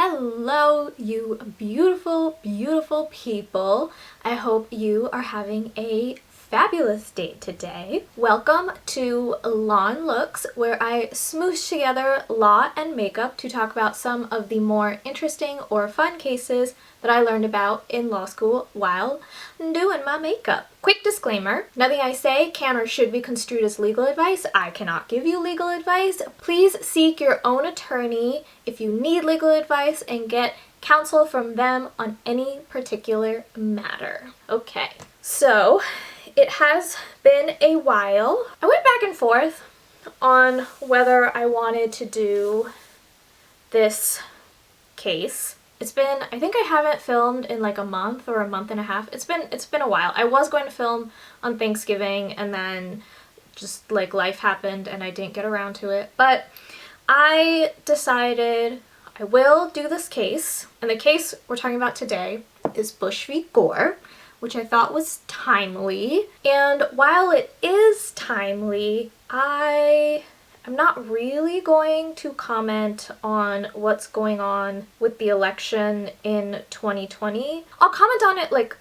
Hello, you beautiful, beautiful people. I hope you are having a fabulous day today. Welcome to Law and Looks, where I smoosh together law and makeup to talk about some of the more interesting or fun cases that I learned about in law school while doing my makeup. Quick disclaimer, nothing I say can or should be construed as legal advice. I cannot give you legal advice. Please seek your own attorney if you need legal advice and get counsel from them on any particular matter. Okay, so it has been a while. I went back and forth on whether I wanted to do this case. It's been, I think I haven't filmed in like a month or a month and a half. It's been a while. I was going to film on Thanksgiving and then just like life happened and I didn't get around to it. But I decided I will do this case. And the case we're talking about today is Bush v. Gore, which I thought was timely. And while it is timely, I'm not really going to comment on what's going on with the election in 2020. I'll comment on it like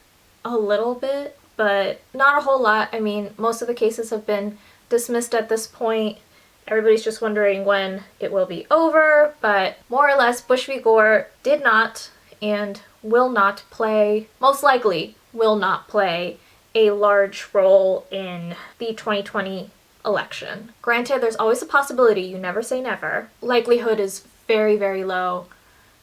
a little bit, but not a whole lot. I mean, most of the cases have been dismissed at this point. Everybody's just wondering when it will be over, but more or less Bush v. Gore did not and will not play, most likely will not play, a large role in the 2020 election. Granted, there's always a possibility, you never say never. Likelihood is very, very low,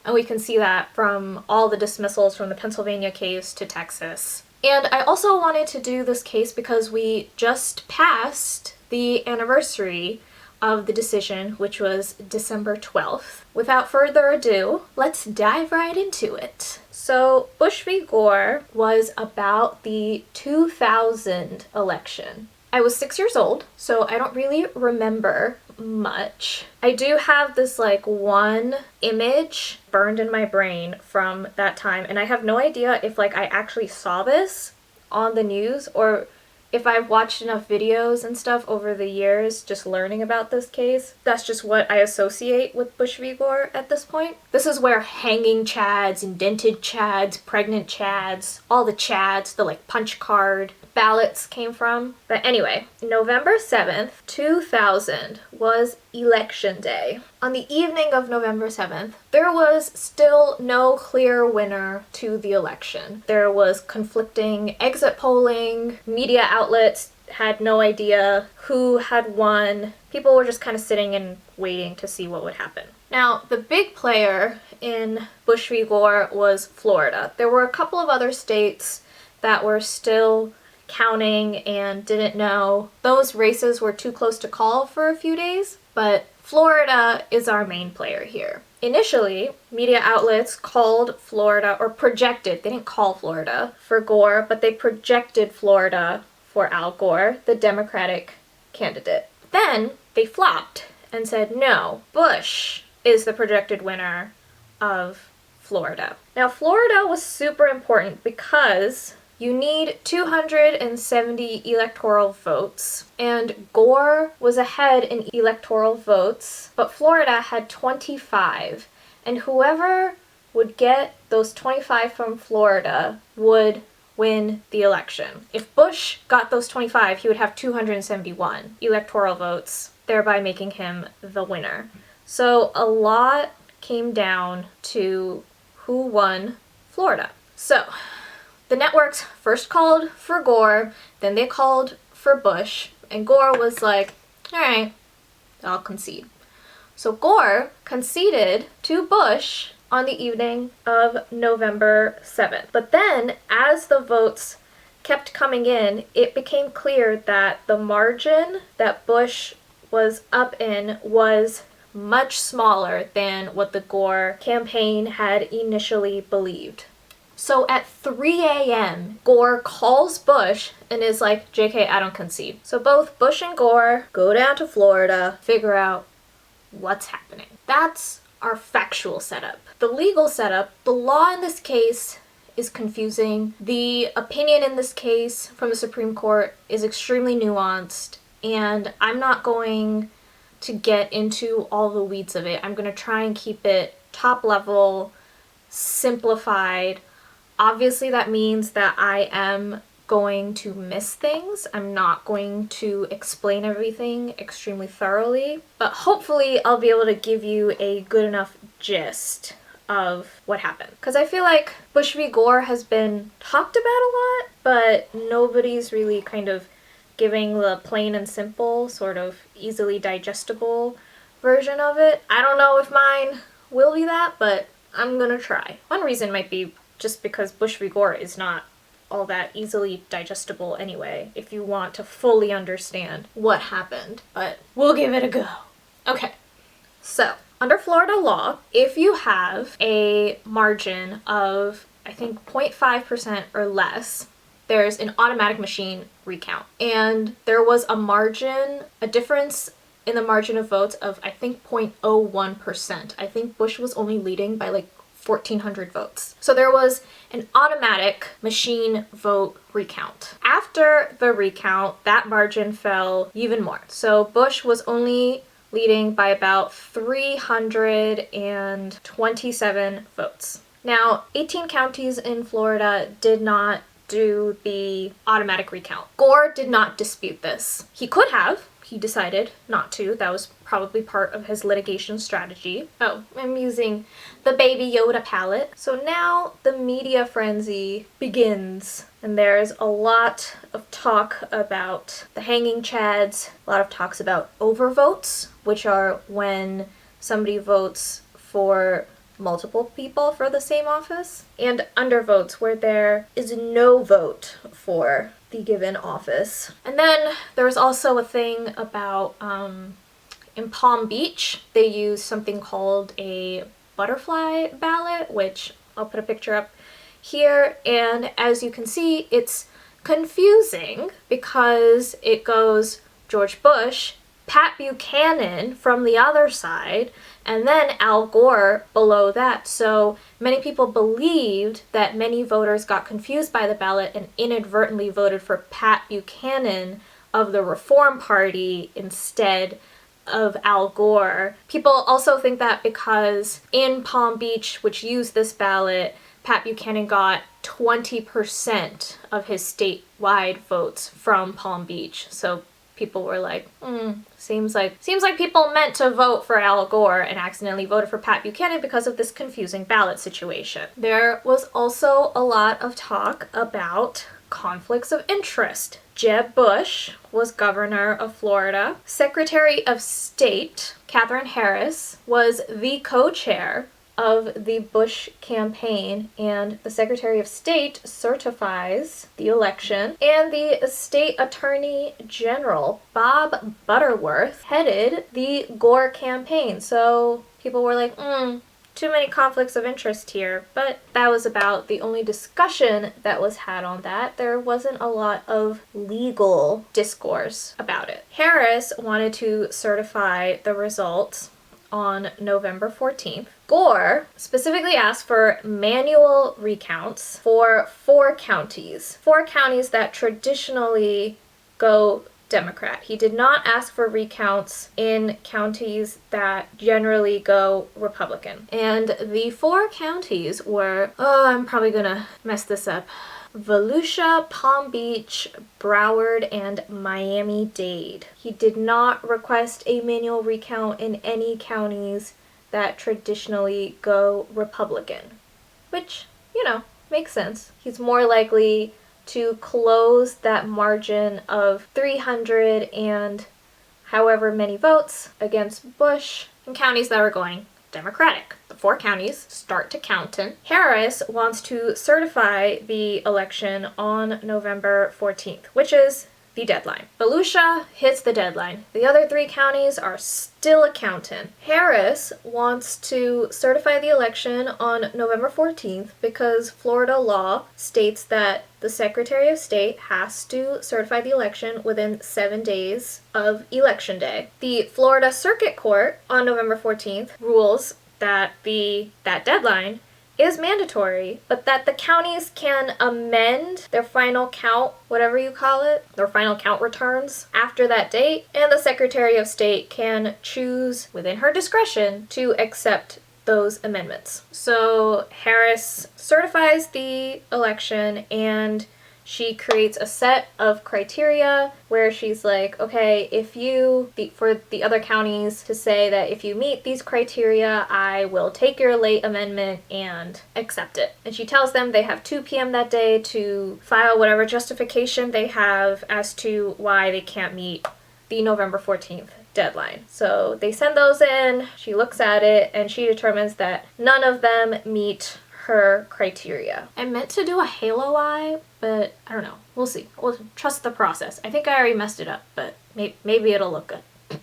and we can see that from all the dismissals from the Pennsylvania case to Texas. And I also wanted to do this case because we just passed the anniversary of the decision, which was December 12th. Without further ado, let's dive right into it. So Bush v. Gore was about the 2000 election. I was 6 years old, so I don't really remember much. I do have this like one image burned in my brain from that time, and I have no idea if like I actually saw this on the news or if I've watched enough videos and stuff over the years just learning about this case. That's just what I associate with Bush v. Gore at this point. This is where hanging chads, indented chads, pregnant chads, all the chads, the like punch card ballots came from. But anyway, November 7th, 2000 was election day. On the evening of November 7th, there was still no clear winner to the election. There was conflicting exit polling, media outlets had no idea who had won. People were just kind of sitting and waiting to see what would happen. Now, the big player in Bush v. Gore was Florida. There were a couple of other states that were still counting and didn't know. Those races were too close to call for a few days, but Florida is our main player here. Initially, media outlets called Florida, or projected, they didn't call Florida for Gore, but they projected Florida for Al Gore, the Democratic candidate. Then they flopped and said, no, Bush is the projected winner of Florida. Now, Florida was super important because you need 270 electoral votes, and Gore was ahead in electoral votes, but Florida had 25, and whoever would get those 25 from Florida would win the election. If Bush got those 25, he would have 271 electoral votes, thereby making him the winner. So a lot came down to who won Florida. So the networks first called for Gore, then they called for Bush, and Gore was like, all right, I'll concede. So Gore conceded to Bush on the evening of November 7th. But then, as the votes kept coming in, it became clear that the margin that Bush was up in was much smaller than what the Gore campaign had initially believed. So at 3 a.m., Gore calls Bush and is like, JK, I don't concede. So both Bush and Gore go down to Florida, figure out what's happening. That's our factual setup. The legal setup, the law in this case is confusing. The opinion in this case from the Supreme Court is extremely nuanced, and I'm not going to get into all the weeds of it. I'm going to try and keep it top level, simplified. Obviously that means that I am going to miss things. I'm not going to explain everything extremely thoroughly, but hopefully I'll be able to give you a good enough gist of what happened. Because I feel like Bush v. Gore has been talked about a lot, but nobody's really kind of giving the plain and simple, sort of easily digestible version of it. I don't know if mine will be that, but I'm gonna try. One reason might be just because Bush v. Gore is not all that easily digestible anyway, if you want to fully understand what happened, but we'll give it a go. Okay, so under Florida law, if you have a margin of, I think, 0.5% or less, there's an automatic machine recount. And there was a difference in the margin of votes of, I think, 0.01%. I think Bush was only leading by like 1,400 votes. So there was an automatic machine vote recount. After the recount, that margin fell even more. So Bush was only leading by about 327 votes. Now, 18 counties in Florida did not do the automatic recount. Gore did not dispute this. He could have. He decided not to. That was probably part of his litigation strategy. Oh, I'm using the Baby Yoda palette. So now the media frenzy begins, and there's a lot of talk about the hanging chads, a lot of talks about overvotes, which are when somebody votes for multiple people for the same office, and undervotes, where there is no vote for the given office. And then there was also a thing about in Palm Beach, they use something called a butterfly ballot, which I'll put a picture up here, and as you can see, it's confusing because it goes George Bush, Pat Buchanan from the other side, and then Al Gore below that. So many people believed that many voters got confused by the ballot and inadvertently voted for Pat Buchanan of the Reform Party instead of Al Gore. People also think that because in Palm Beach, which used this ballot, Pat Buchanan got 20% of his statewide votes from Palm Beach. So people were like, seems like people meant to vote for Al Gore and accidentally voted for Pat Buchanan because of this confusing ballot situation. There was also a lot of talk about conflicts of interest. Jeb Bush was governor of Florida. Secretary of State Katherine Harris was the co-chair of the Bush campaign, and the Secretary of State certifies the election, and the State Attorney General Bob Butterworth headed the Gore campaign. So people were like, too many conflicts of interest here, but that was about the only discussion that was had on that. There wasn't a lot of legal discourse about it. Harris wanted to certify the results on November 14th. Gore specifically asked for manual recounts for 4 counties. 4 counties that traditionally go Democrat. He did not ask for recounts in counties that generally go Republican. And the 4 counties were, I'm probably gonna mess this up, Volusia, Palm Beach, Broward, and Miami-Dade. He did not request a manual recount in any counties that traditionally go Republican, which, you know, makes sense. He's more likely to close that margin of 300 and however many votes against Bush in counties that are going Democratic. The 4 counties start to counting. Harris wants to certify the election on November 14th, which is the deadline. Volusia hits the deadline. The other 3 counties are still accounting. Harris wants to certify the election on November 14th because Florida law states that the Secretary of State has to certify the election within 7 days of Election Day. The Florida Circuit Court on November 14th rules that that deadline is mandatory, but that the counties can amend their final count, whatever you call it, their final count returns after that date, and the Secretary of State can choose within her discretion to accept those amendments. So Harris certifies the election and she creates a set of criteria where she's like, okay, if you, for the other counties to say that if you meet these criteria, I will take your late amendment and accept it. And she tells them they have 2 p.m. that day to file whatever justification they have as to why they can't meet the November 14th deadline. So they send those in, she looks at it, and she determines that none of them meet her criteria. I meant to do a halo eye, but I don't know. We'll see. We'll trust the process. I think I already messed it up, but maybe it'll look good.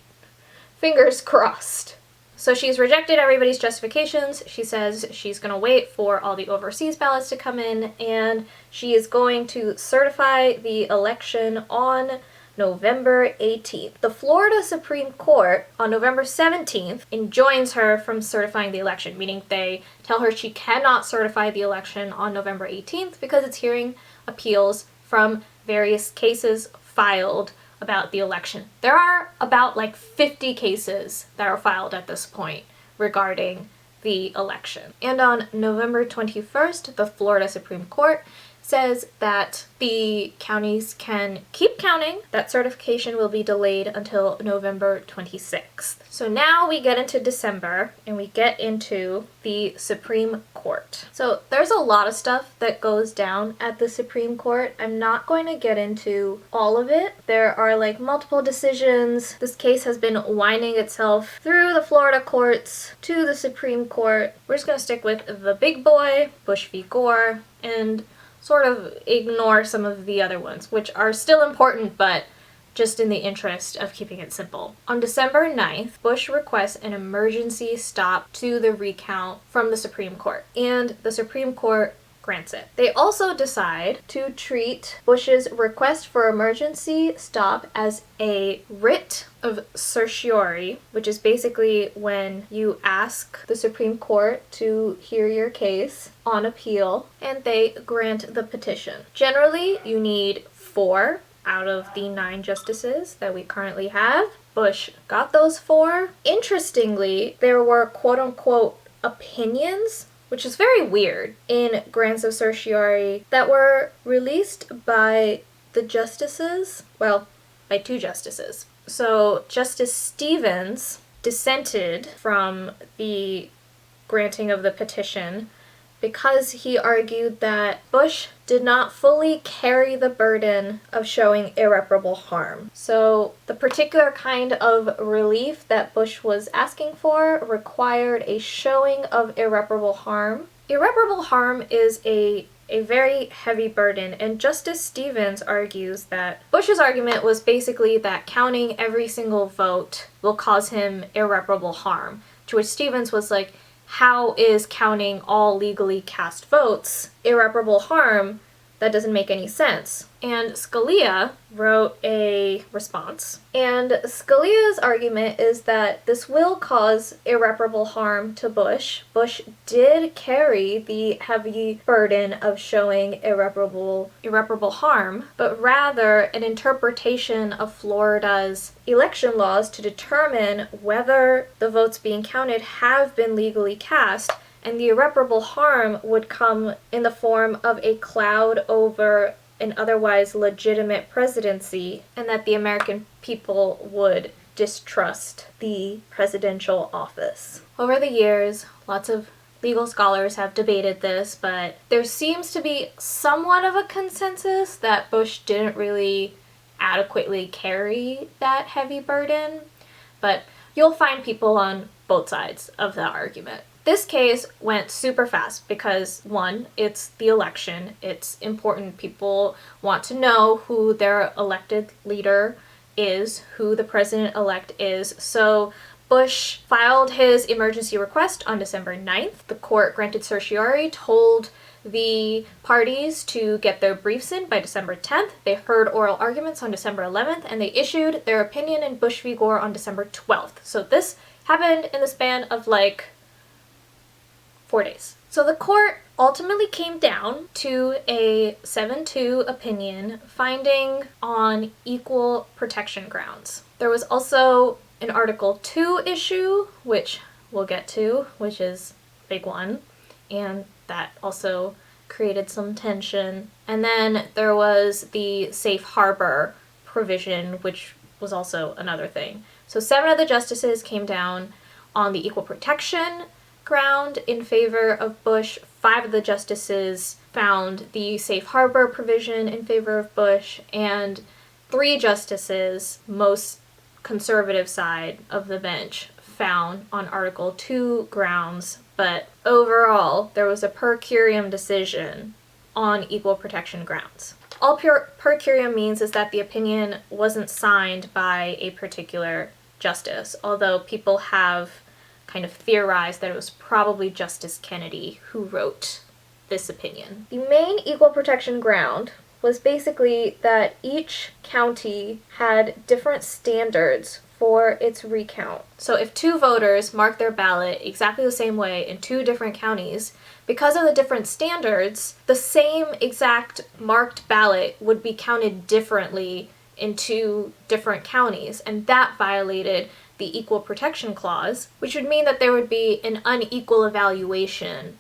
Fingers crossed. So she's rejected everybody's justifications. She says she's going to wait for all the overseas ballots to come in, and she is going to certify the election on November 18th. The Florida Supreme Court on November 17th enjoins her from certifying the election, meaning they tell her she cannot certify the election on November 18th because it's hearing appeals from various cases filed about the election. There are about like 50 cases that are filed at this point regarding the election. And on November 21st, the Florida Supreme Court says that the counties can keep counting. That certification will be delayed until November 26th. So now we get into December and we get into the Supreme Court. So there's a lot of stuff that goes down at the Supreme Court. I'm not going to get into all of it. There are like multiple decisions. This case has been winding itself through the Florida courts to the Supreme Court. We're just going to stick with the big boy, Bush v. Gore, and sort of ignore some of the other ones, which are still important, but just in the interest of keeping it simple. On December 9th, Bush requests an emergency stop to the recount from the Supreme Court, and the Supreme Court grants it. They also decide to treat Bush's request for emergency stop as a writ of certiorari, which is basically when you ask the Supreme Court to hear your case on appeal, and they grant the petition. Generally, you need 4 out of the 9 justices that we currently have. Bush got those 4. Interestingly, there were quote-unquote opinions, which is very weird, in grants of certiorari that were released by the justices, well, by 2 justices. So Justice Stevens dissented from the granting of the petition because he argued that Bush did not fully carry the burden of showing irreparable harm. So the particular kind of relief that Bush was asking for required a showing of irreparable harm. Irreparable harm is a very heavy burden, and Justice Stevens argues that Bush's argument was basically that counting every single vote will cause him irreparable harm, to which Stevens was like, how is counting all legally cast votes irreparable harm? That doesn't make any sense. And Scalia wrote a response. And Scalia's argument is that this will cause irreparable harm to Bush. Bush did carry the heavy burden of showing irreparable harm, but rather an interpretation of Florida's election laws to determine whether the votes being counted have been legally cast, and the irreparable harm would come in the form of a cloud over an otherwise legitimate presidency, and that the American people would distrust the presidential office. Over the years, lots of legal scholars have debated this, but there seems to be somewhat of a consensus that Bush didn't really adequately carry that heavy burden, but you'll find people on both sides of that argument. This case went super fast because, 1, it's the election. It's important. People want to know who their elected leader is, who the president-elect is. So Bush filed his emergency request on December 9th. The court granted certiorari, told the parties to get their briefs in by December 10th. They heard oral arguments on December 11th, and they issued their opinion in Bush v. Gore on December 12th. So this happened in the span of like 4 days. So the court ultimately came down to a 7-2 opinion, finding on equal protection grounds. There was also an Article 2 issue, which we'll get to, which is a big one, and that also created some tension. And then there was the safe harbor provision, which was also another thing. So 7 of the justices came down on the equal protection ground in favor of Bush. 5 of the justices found the safe harbor provision in favor of Bush, and 3 justices, most conservative side of the bench, found on Article 2 grounds, but overall there was a per curiam decision on equal protection grounds. All per curiam means is that the opinion wasn't signed by a particular justice, although people have kind of theorized that it was probably Justice Kennedy who wrote this opinion. The main equal protection ground was basically that each county had different standards for its recount. So if 2 voters mark their ballot exactly the same way in 2 different counties, because of the different standards, the same exact marked ballot would be counted differently in 2 different counties, and that violated the Equal Protection Clause, which would mean that there would be an unequal evaluation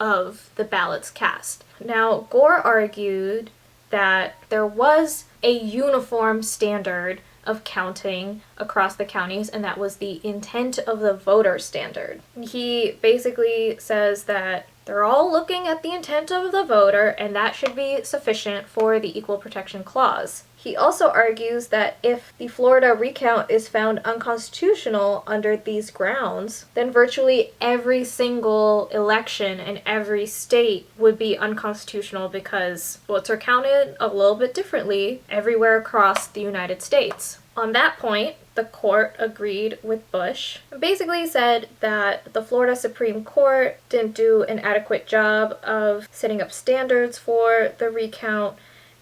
of the ballots cast. Now, Gore argued that there was a uniform standard of counting across the counties, and that was the intent of the voter standard. He basically says that they're all looking at the intent of the voter, and that should be sufficient for the Equal Protection Clause. He also argues that if the Florida recount is found unconstitutional under these grounds, then virtually every single election in every state would be unconstitutional because votes are counted a little bit differently everywhere across the United States. On that point, the court agreed with Bush and basically said that the Florida Supreme Court didn't do an adequate job of setting up standards for the recount,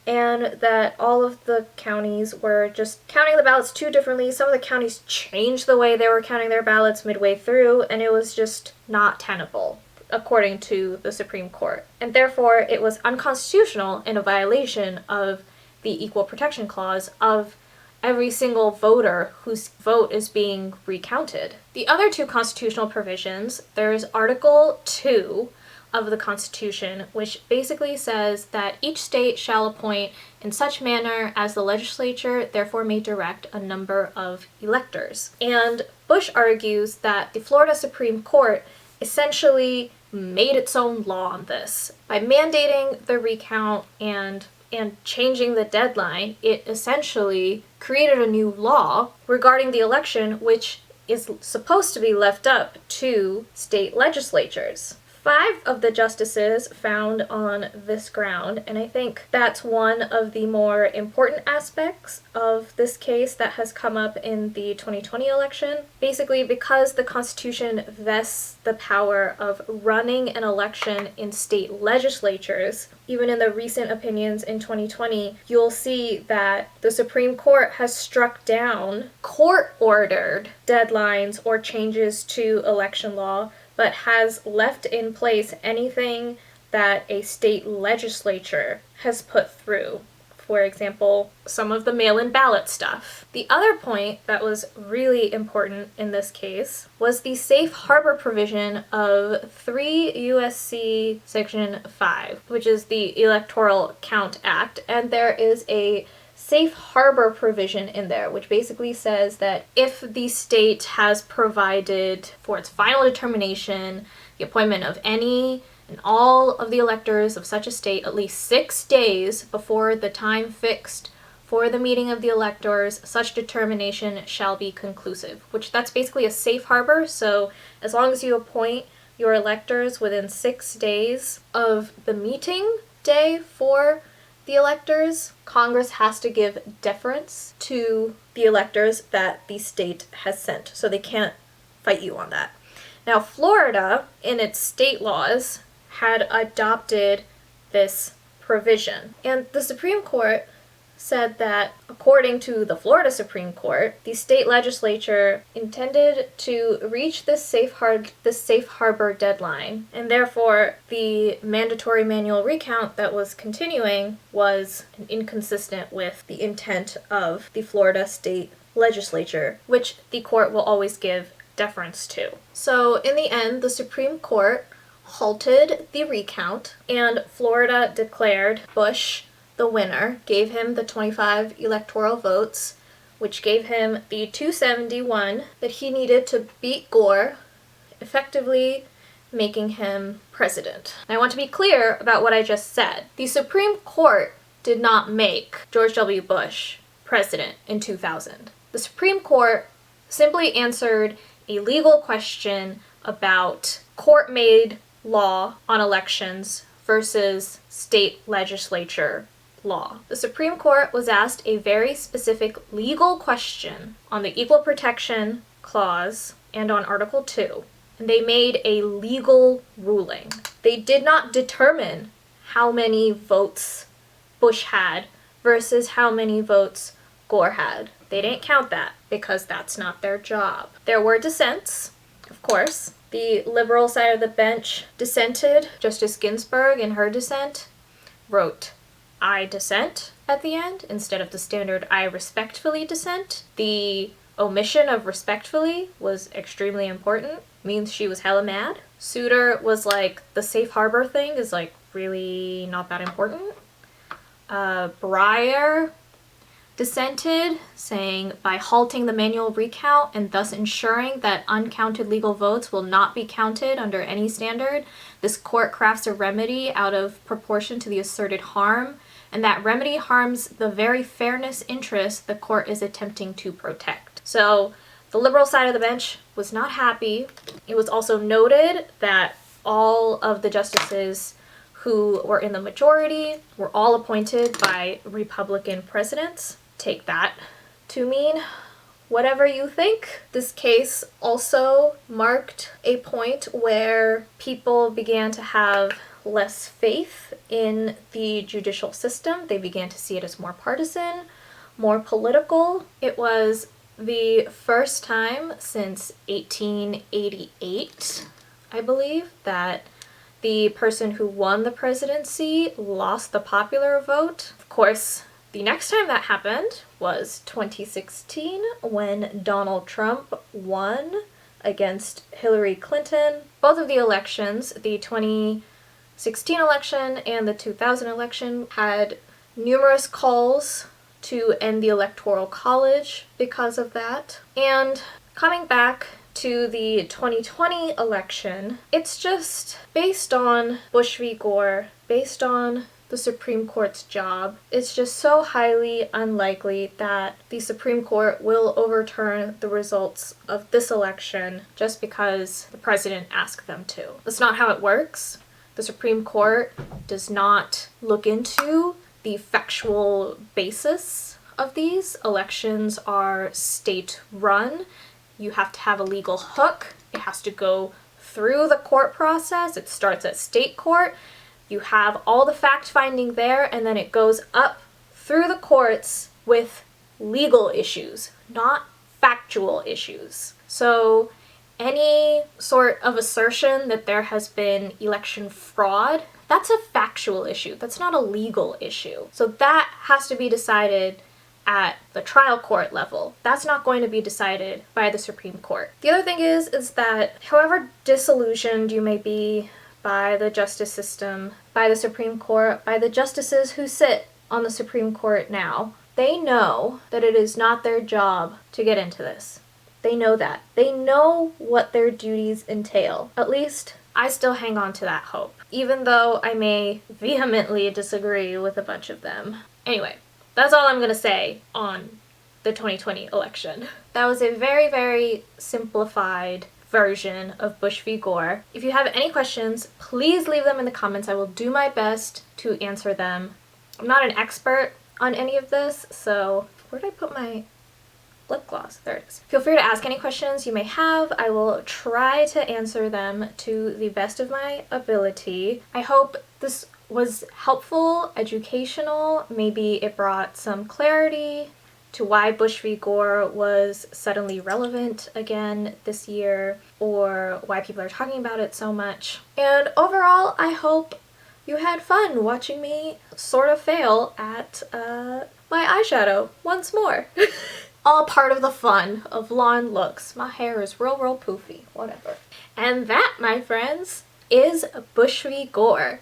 and that all of the counties were just counting the ballots too differently. Some of the counties changed the way they were counting their ballots midway through, and it was just not tenable, according to the Supreme Court. And therefore, it was unconstitutional and a violation of the Equal Protection Clause of every single voter whose vote is being recounted. The other 2 constitutional provisions, there's Article 2 of the Constitution, which basically says that each state shall appoint in such manner as the legislature therefore may direct a number of electors. And Bush argues that the Florida Supreme Court essentially made its own law on this. By mandating the recount and changing the deadline, it essentially created a new law regarding the election, which is supposed to be left up to state legislatures. 5 of the justices found on this ground, and I think that's one of the more important aspects of this case that has come up in the 2020 election. Basically, because the Constitution vests the power of running an election in state legislatures, even in the recent opinions in 2020, you'll see that the Supreme Court has struck down court-ordered deadlines or changes to election law, but has left in place anything that a state legislature has put through. For example, some of the mail-in ballot stuff. The other point that was really important in this case was the safe harbor provision of 3 U.S.C. Section 5, which is the Electoral Count Act, and there is a safe harbor provision in there, which basically says that if the state has provided for its final determination the appointment of any and all of the electors of such a state at least 6 days before the time fixed for the meeting of the electors, such determination shall be conclusive, which that's basically a safe harbor. So as long as you appoint your electors within 6 days of the meeting day for the electors, Congress has to give deference to the electors that the state has sent, so they can't fight you on that. Now, Florida, in its state laws, had adopted this provision, and the Supreme Court said that, according to the Florida Supreme Court, the state legislature intended to reach this safe harbor deadline, and therefore the mandatory manual recount that was continuing was inconsistent with the intent of the Florida state legislature, which the court will always give deference to. So in the end, the Supreme Court halted the recount, and Florida declared Bush the winner, gave him the 25 electoral votes, which gave him the 271 that he needed to beat Gore, effectively making him president. And I want to be clear about what I just said. The Supreme Court did not make George W. Bush president in 2000. The Supreme Court simply answered a legal question about court-made law on elections versus state legislature law. The Supreme Court was asked a very specific legal question on the Equal Protection Clause and on Article 2, and they made a legal ruling. They did not determine how many votes Bush had versus how many votes Gore had. They didn't count that because that's not their job. There were dissents, of course. The liberal side of the bench dissented. Justice Ginsburg, in her dissent, wrote, "I dissent" at the end instead of the standard "I respectfully dissent." The omission of respectfully was extremely important. Means she was hella mad. Souter was like, the safe harbor thing is like really not that important. Breyer dissented, saying, by halting the manual recount and thus ensuring that uncounted legal votes will not be counted under any standard, this court crafts a remedy out of proportion to the asserted harm, and that remedy harms the very fairness interest the court is attempting to protect. So the liberal side of the bench was not happy. It was also noted that all of the justices who were in the majority were all appointed by Republican presidents. Take that to mean whatever you think. This case also marked a point where people began to have less faith in the judicial system. They began to see it as more partisan, more political. It was the first time since 1888, I believe, that the person who won the presidency lost the popular vote. Of course, the next time that happened was 2016 when Donald Trump won against Hillary Clinton. Both of the elections, the 2016 election and the 2000 election, had numerous calls to end the Electoral College because of that. And coming back to the 2020 election, it's just based on Bush v. Gore, based on the Supreme Court's job, it's just so highly unlikely that the Supreme Court will overturn the results of this election just because the president asked them to. That's not how it works. The Supreme Court does not look into the factual basis of these. Elections are state-run. You have to have a legal hook. It has to go through the court process. It starts at state court. You have all the fact-finding there, and then it goes up through the courts with legal issues, not factual issues. So any sort of assertion that there has been election fraud, that's a factual issue. That's not a legal issue. So that has to be decided at the trial court level. That's not going to be decided by the Supreme Court. The other thing is that however disillusioned you may be by the justice system, by the Supreme Court, by the justices who sit on the Supreme Court now, they know that it is not their job to get into this. They know that. They know what their duties entail. At least I still hang on to that hope, even though I may vehemently disagree with a bunch of them. Anyway, that's all I'm going to say on the 2020 election. That was a very, very simplified version of Bush v. Gore. If you have any questions, please leave them in the comments. I will do my best to answer them. I'm not an expert on any of this, so where did I put my lip gloss? There it is. Feel free to ask any questions you may have. I will try to answer them to the best of my ability. I hope this was helpful, educational. Maybe it brought some clarity to why Bush v. Gore was suddenly relevant again this year, or why people are talking about it so much. And overall, I hope you had fun watching me sort of fail at my eyeshadow once more. all part of the fun of lawn looks. My hair is real poofy, whatever. And that, my friends, is Bushry Gore.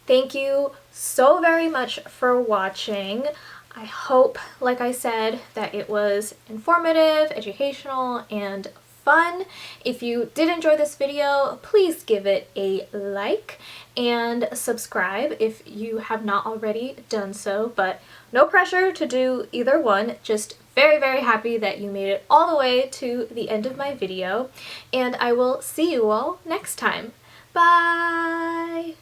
Thank you so very much for watching. I hope, like I said, that it was informative, educational, and fun. If you did enjoy this video, please give it a like and subscribe if you have not already done so, but no pressure to do either one. Just very happy that you made it all the way to the end of my video, and I will see you all next time. Bye!